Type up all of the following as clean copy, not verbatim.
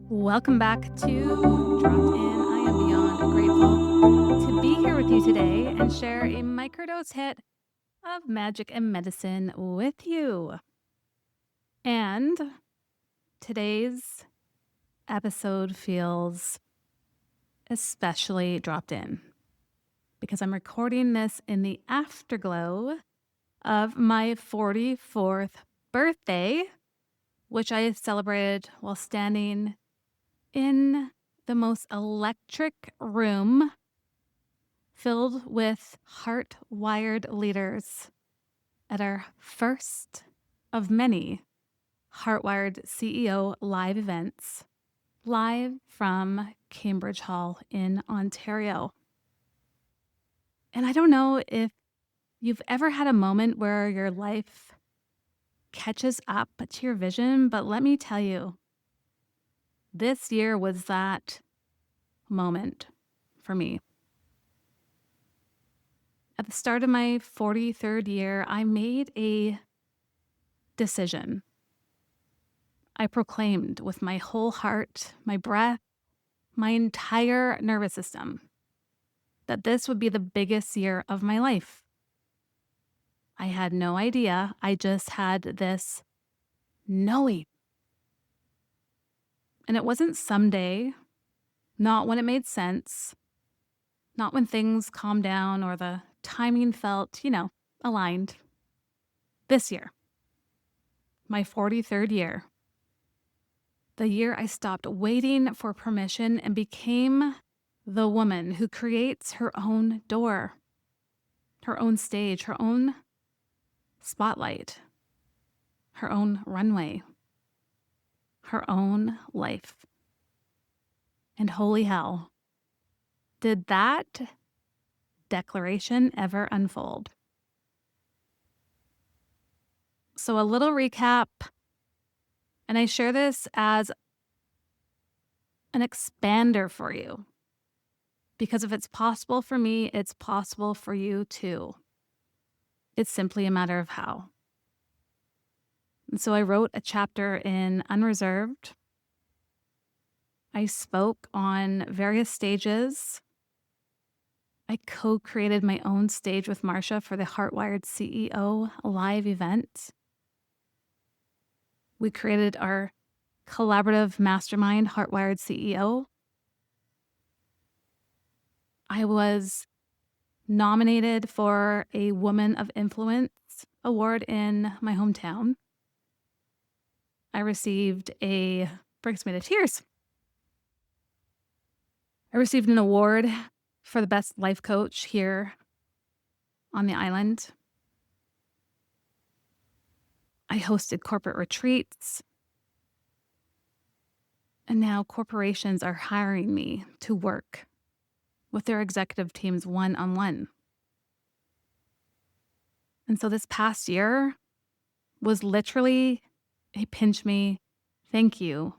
Welcome back to Dropped In. I am beyond grateful to be here with you today and share a microdose hit of magic and medicine with you. And today's episode feels especially dropped in because I'm recording this in the afterglow of my 44th birthday, which I celebrated while standing in the most electric room filled with Hardwired leaders at our first of many Hardwired CEO live events, live from Cambridge Hall in Ontario. And I don't know if you've ever had a moment where your life catches up to your vision, but let me tell you, this year was that moment for me. At the start of my 43rd year, I made a decision. I proclaimed with my whole heart, my breath, my entire nervous system, that this would be the biggest year of my life. I had no idea. I just had this knowing. And it wasn't someday, not when it made sense, not when things calmed down or the timing felt, aligned. This year, my 43rd year, the year I stopped waiting for permission and became the woman who creates her own door, her own stage, her own spotlight, her own runway, her own life. And holy hell, did that declaration ever unfold? So a little recap, and I share this as an expander for you. Because if it's possible for me, it's possible for you too. It's simply a matter of how. And so I wrote a chapter in Unreserved. I spoke on various stages. I co-created my own stage with Marsha for the Hardwired CEO live event. We created our collaborative mastermind, Hardwired CEO. I was nominated for a Woman of Influence award in my hometown. I received brings me to tears. I received an award for the best life coach here on the island. I hosted corporate retreats. And now corporations are hiring me to work with their executive teams one-on-one. And so this past year was literally a pinch me, thank you,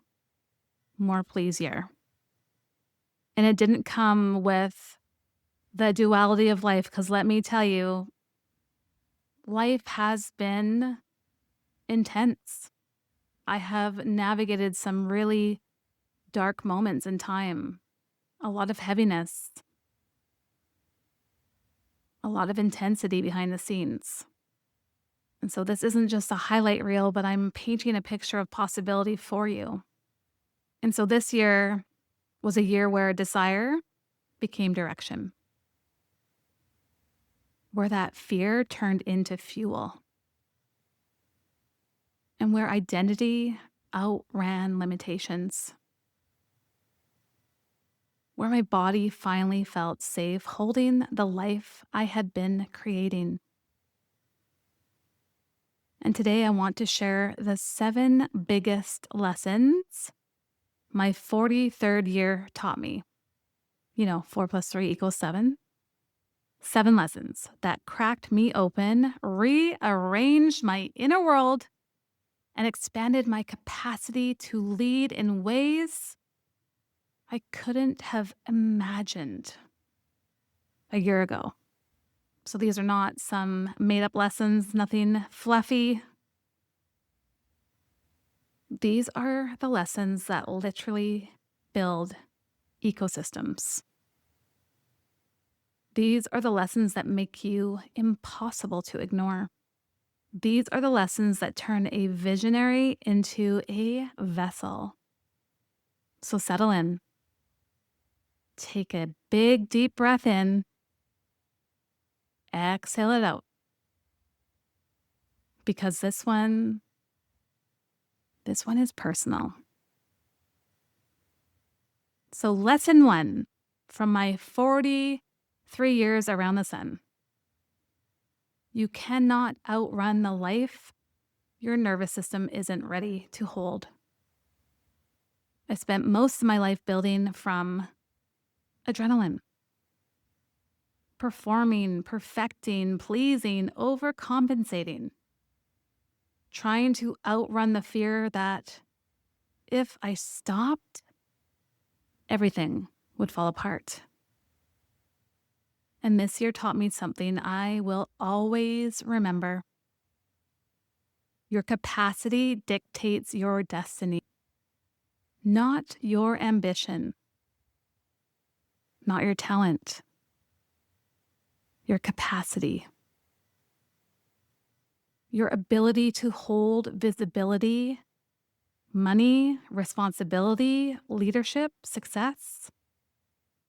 more please year. And it didn't come with the duality of life, because let me tell you, life has been intense. I have navigated some really dark moments in time, a lot of heaviness, a lot of intensity behind the scenes. And so this isn't just a highlight reel, but I'm painting a picture of possibility for you. And so this year was a year where desire became direction, where that fear turned into fuel, and where identity outran limitations, where my body finally felt safe holding the life I had been creating. And today I want to share the 7 biggest lessons my 43rd year taught me. 4 + 3 = 7. 7 lessons that cracked me open, rearranged my inner world, and expanded my capacity to lead in ways I couldn't have imagined a year ago. So these are not some made-up lessons, nothing fluffy. These are the lessons that literally build ecosystems. These are the lessons that make you impossible to ignore. These are the lessons that turn a visionary into a vessel. So settle in, take a big, deep breath in, exhale it out, because this one is personal. So lesson 1 from my 43 years around the sun. You cannot outrun the life your nervous system isn't ready to hold. I spent most of my life building from adrenaline, performing, perfecting, pleasing, overcompensating, trying to outrun the fear that if I stopped, everything would fall apart. And this year taught me something I will always remember. Your capacity dictates your destiny, not your ambition, not your talent, your capacity. Your ability to hold visibility, money, responsibility, leadership, success,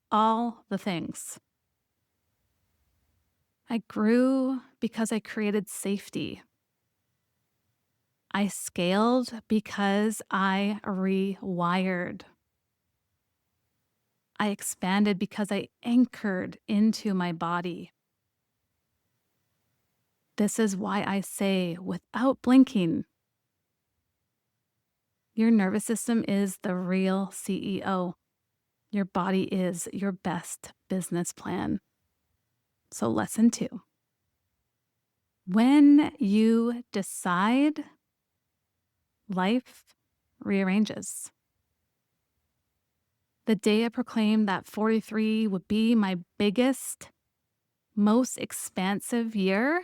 all the things. I grew because I created safety. I scaled because I rewired. I expanded because I anchored into my body. This is why I say, without blinking, your nervous system is the real CEO. Your body is your best business plan. So, lesson 2. When you decide, life rearranges. The day I proclaimed that 43 would be my biggest, most expansive year,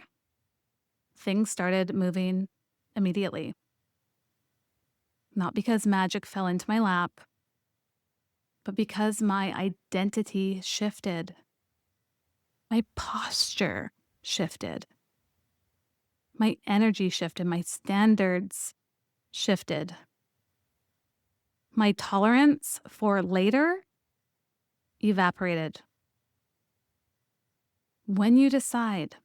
things started moving immediately. Not because magic fell into my lap, but because my identity shifted. My posture shifted. My energy shifted. My standards shifted. My tolerance for later evaporated. When you decide,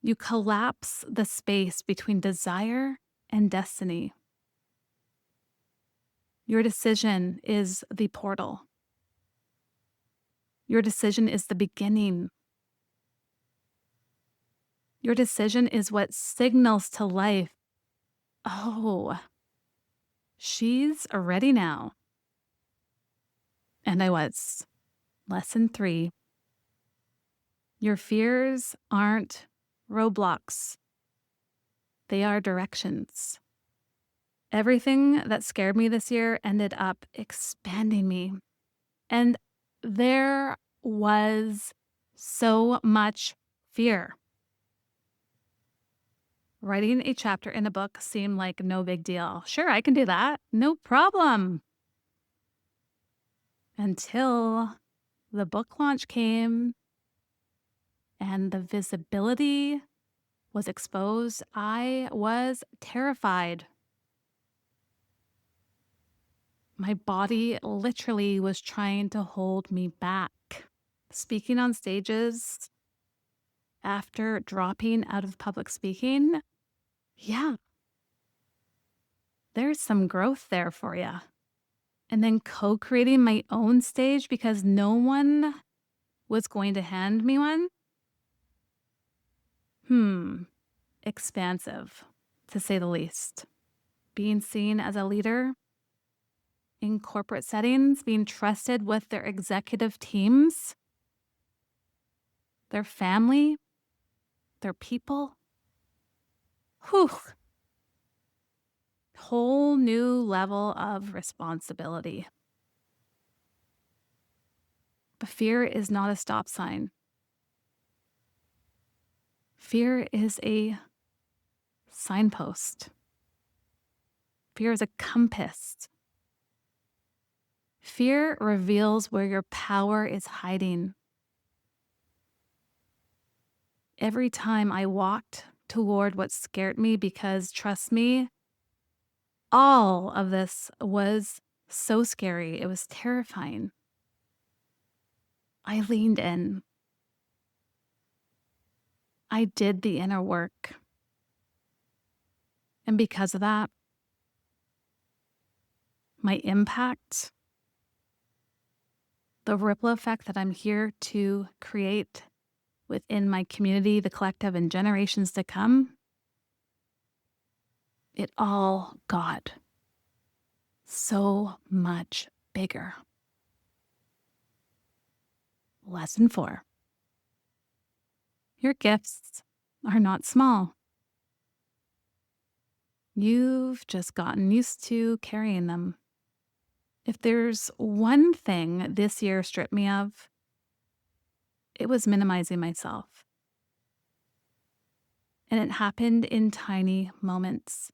you collapse the space between desire and destiny. Your decision is the portal. Your decision is the beginning. Your decision is what signals to life, oh, she's ready now. And I was. Lesson 3. Your fears aren't roadblocks. They are directions. Everything that scared me this year ended up expanding me. And there was so much fear. Writing a chapter in a book seemed like no big deal. Sure, I can do that. No problem. Until the book launch came and the visibility was exposed, I was terrified. My body literally was trying to hold me back. Speaking on stages after dropping out of public speaking, yeah, there's some growth there for you. And then co-creating my own stage because no one was going to hand me one. Expansive, to say the least. Being seen as a leader in corporate settings, being trusted with their executive teams, their family, their people. Whew. Whole new level of responsibility. But fear is not a stop sign. Fear is a signpost. Fear is a compass. Fear reveals where your power is hiding. Every time I walked toward what scared me, because trust me, all of this was so scary. It was terrifying. I leaned in. I did the inner work. And because of that, my impact, the ripple effect that I'm here to create within my community, the collective, and generations to come, it all got so much bigger. Lesson 4. Your gifts are not small. You've just gotten used to carrying them. If there's one thing this year stripped me of, it was minimizing myself. And it happened in tiny moments.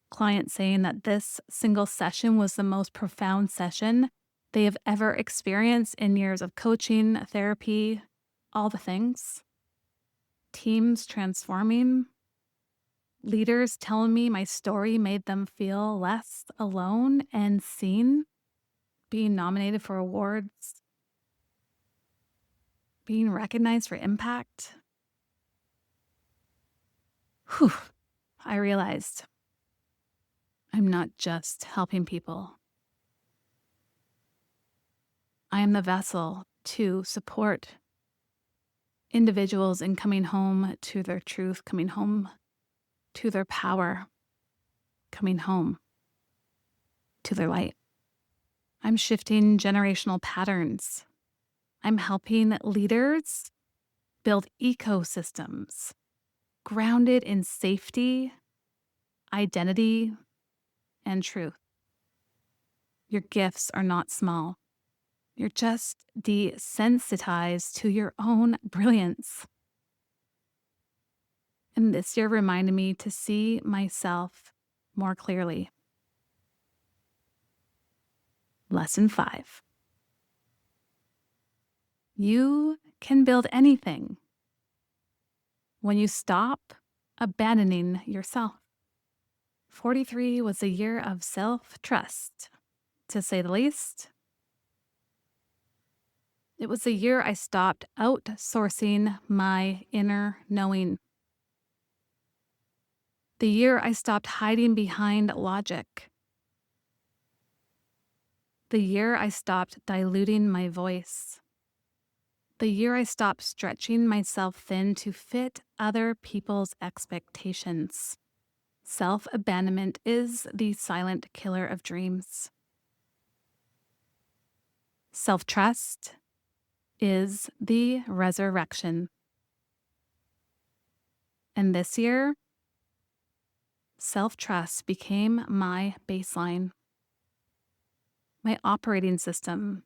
Clients saying that this single session was the most profound session they have ever experienced in years of coaching, therapy, all the things. Teams transforming. Leaders telling me my story made them feel less alone and seen. Being nominated for awards. Being recognized for impact. Whew, I realized I'm not just helping people. I am the vessel to support individuals in coming home to their truth, coming home to their power, coming home to their light. I'm shifting generational patterns. I'm helping leaders build ecosystems grounded in safety, identity, and truth. Your gifts are not small. You're just desensitized to your own brilliance. And this year reminded me to see myself more clearly. Lesson 5. You can build anything when you stop abandoning yourself. 43 was a year of self-trust, to say the least. It was the year I stopped outsourcing my inner knowing. The year I stopped hiding behind logic. The year I stopped diluting my voice. The year I stopped stretching myself thin to fit other people's expectations. Self-abandonment is the silent killer of dreams. Self-trust is the resurrection. And this year, self-trust became my baseline, my operating system,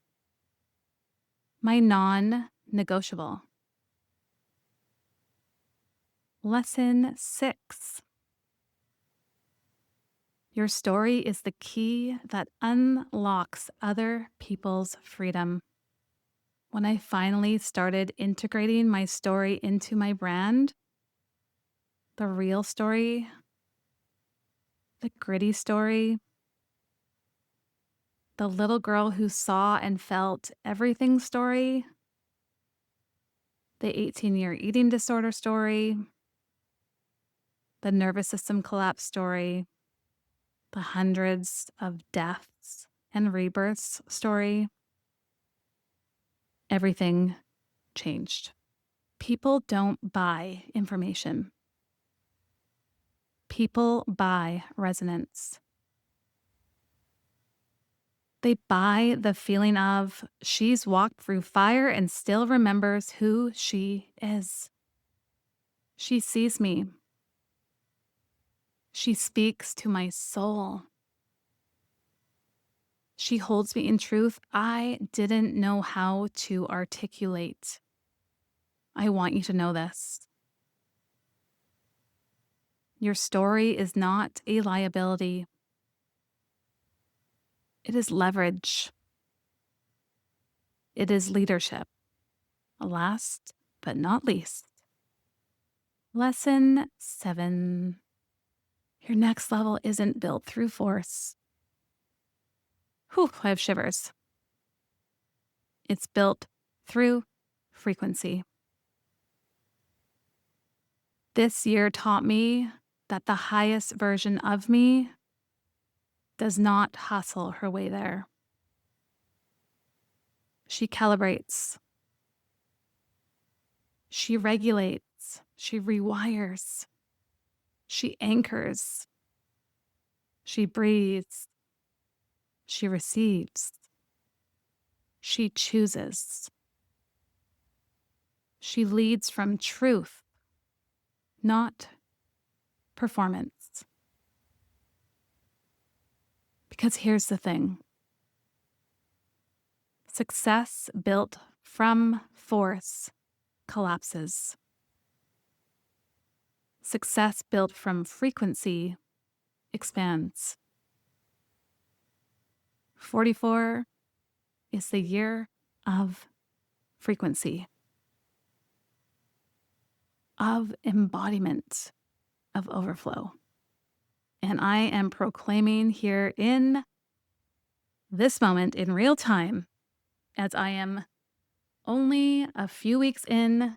my non-negotiable. Lesson 6. Your story is the key that unlocks other people's freedom. When I finally started integrating my story into my brand, the real story, the gritty story, the little girl who saw and felt everything story, the 18-year eating disorder story, the nervous system collapse story, the hundreds of deaths and rebirths story, everything changed. People don't buy information. People buy resonance. They buy the feeling of she's walked through fire and still remembers who she is. She sees me. She speaks to my soul. She holds me in truth I didn't know how to articulate. I want you to know this. Your story is not a liability. It is leverage. It is leadership. Last but not least, lesson 7. Your next level isn't built through force. Whew, I have shivers. It's built through frequency. This year taught me that the highest version of me does not hustle her way there. She calibrates. She regulates. She rewires. She anchors. She breathes. She receives. She chooses. She leads from truth, not performance. Because here's the thing. Success built from force collapses. Success built from frequency expands. 44 is the year of frequency, of embodiment, of overflow. And I am proclaiming here in this moment in real time, as I am only a few weeks in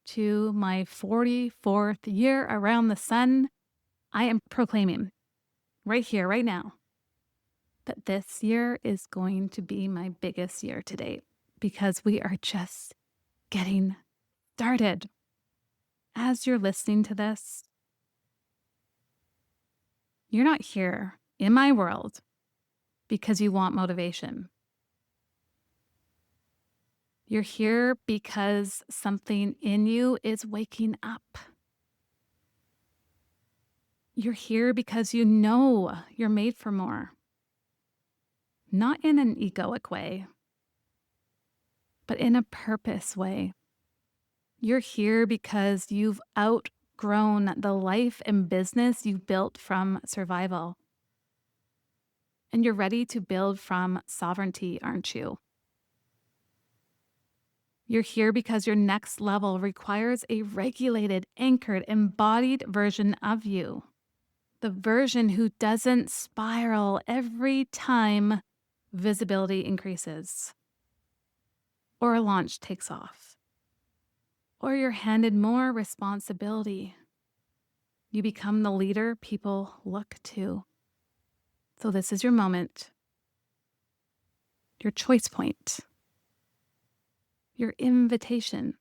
to my 44th year around the sun, I am proclaiming right here, right now, that this year is going to be my biggest year to date because we are just getting started. As you're listening to this, you're not here in my world because you want motivation. You're here because something in you is waking up. You're here because you know you're made for more. Not in an egoic way, but in a purpose way. You're here because you've outgrown the life and business you built from survival. And you're ready to build from sovereignty, aren't you? You're here because your next level requires a regulated, anchored, embodied version of you. The version who doesn't spiral every time visibility increases, or a launch takes off, or you're handed more responsibility. You become the leader people look to. So this is your moment, your choice point, your invitation.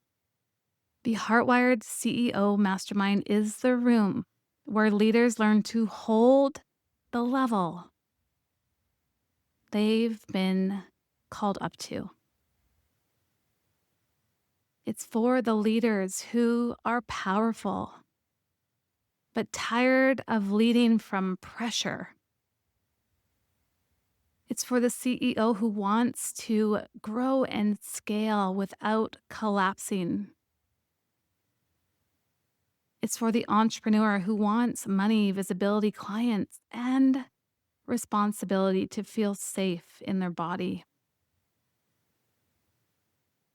The Hardwired CEO Mastermind is the room where leaders learn to hold the level they've been called up to. It's for the leaders who are powerful, but tired of leading from pressure. It's for the CEO who wants to grow and scale without collapsing. It's for the entrepreneur who wants money, visibility, clients, and responsibility to feel safe in their body.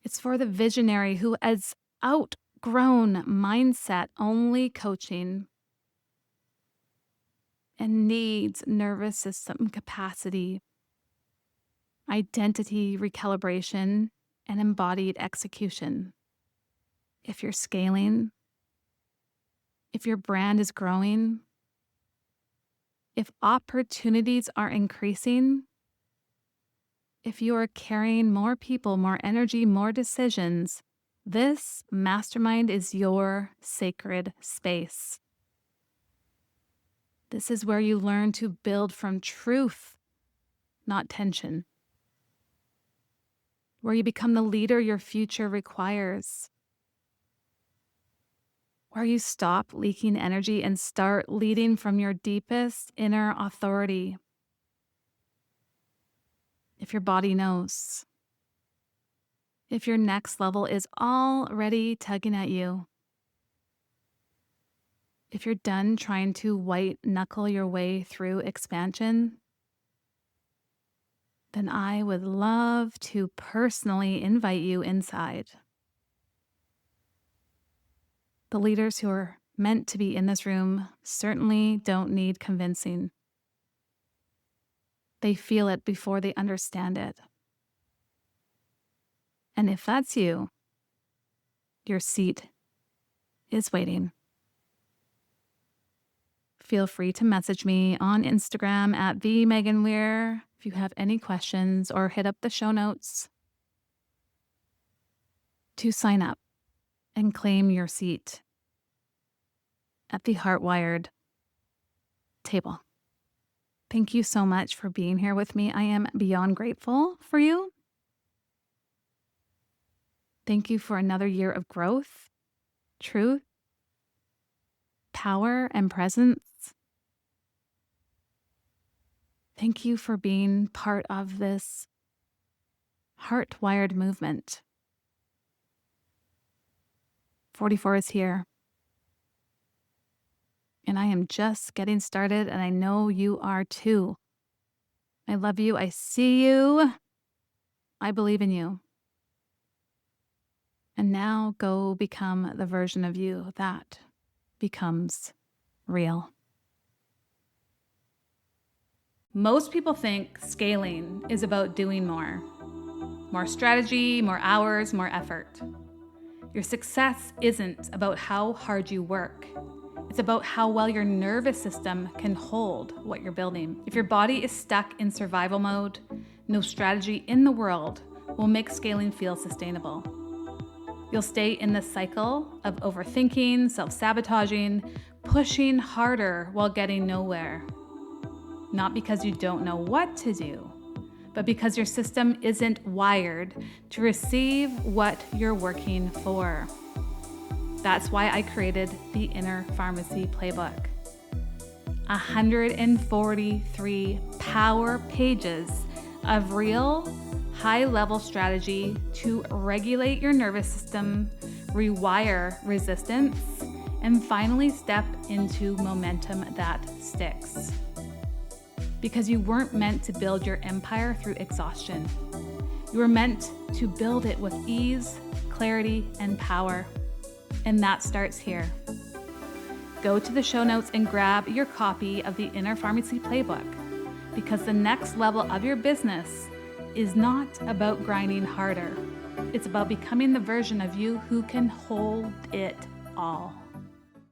It's for the visionary who has outgrown mindset-only coaching and needs nervous system capacity, identity recalibration, and embodied execution. If you're scaling, if your brand is growing, if opportunities are increasing, if you are carrying more people, more energy, more decisions, this mastermind is your sacred space. This is where you learn to build from truth, not tension. Where you become the leader your future requires. Where you stop leaking energy and start leading from your deepest inner authority. If your body knows, if your next level is already tugging at you, If you're done trying to white knuckle your way through expansion, then I would love to personally invite you inside. The leaders who are meant to be in this room certainly don't need convincing. They feel it before they understand it. And if that's you, your seat is waiting. Feel free to message me on Instagram at the Meghan Weir if you have any questions, or hit up the show notes to sign up and claim your seat at the Hardwired table. Thank you so much for being here with me. I am beyond grateful for you. Thank you for another year of growth, truth, power, and presence. Thank you for being part of this Heartwired movement. 44 is here. And I am just getting started, and I know you are too. I love you. I see you. I believe in you. And now go become the version of you that becomes real. Most people think scaling is about doing more. More strategy, more hours, more effort. Your success isn't about how hard you work. It's about how well your nervous system can hold what you're building. If your body is stuck in survival mode, no strategy in the world will make scaling feel sustainable. You'll stay in the cycle of overthinking, self-sabotaging, pushing harder while getting nowhere. Not because you don't know what to do, but because your system isn't wired to receive what you're working for. That's why I created the Inner Pharmacy Playbook. 143 power pages of real, high-level strategy to regulate your nervous system, rewire resistance, and finally step into momentum that sticks. Because you weren't meant to build your empire through exhaustion. You were meant to build it with ease, clarity, and power. And that starts here. Go to the show notes and grab your copy of the Inner Pharmacy Playbook, because the next level of your business is not about grinding harder. It's about becoming the version of you who can hold it all.